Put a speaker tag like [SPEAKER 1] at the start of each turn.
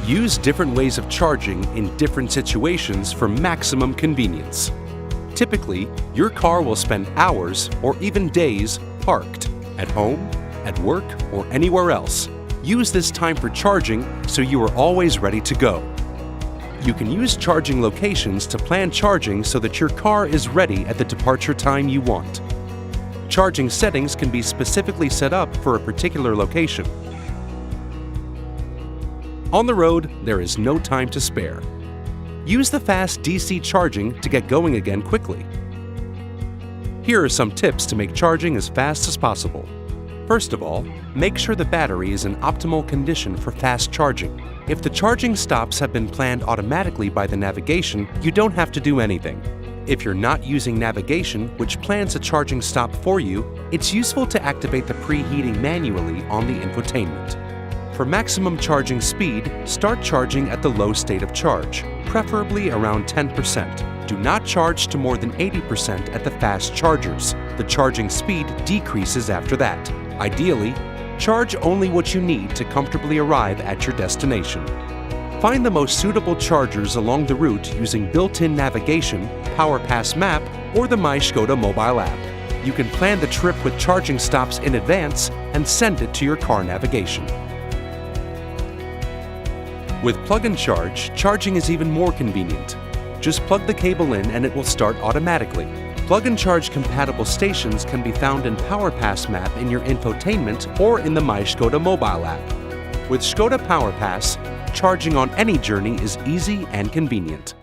[SPEAKER 1] Use different ways of charging in different situations for maximum convenience. Typically, your car will spend hours or even days parked at home, at work, or anywhere else. Use this time for charging so you are always ready to go. You can use charging locations to plan charging so that your car is ready at the departure time you want. Charging settings can be specifically set up for a particular location. On the road, there is no time to spare. Use the fast DC charging to get going again quickly. Here are some tips to make charging as fast as possible. First of all, make sure the battery is in optimal condition for fast charging. If the charging stops have been planned automatically by the navigation, you don't have to do anything. If you're not using navigation, which plans a charging stop for you, it's useful to activate the preheating manually on the infotainment. For maximum charging speed, start charging at the low state of charge, preferably around 10%. Do not charge to more than 80% at the fast chargers. The charging speed decreases after that. Ideally, charge only what you need to comfortably arrive at your destination. Find the most suitable chargers along the route using built-in navigation, PowerPass map, or the MyŠkoda mobile app. You can plan the trip with charging stops in advance and send it to your car navigation. With Plug and Charge, charging is even more convenient. Just plug the cable in and it will start automatically. Plug and Charge compatible stations can be found in PowerPass map in your infotainment or in the MyŠkoda mobile app. With Škoda PowerPass, charging on any journey is easy and convenient.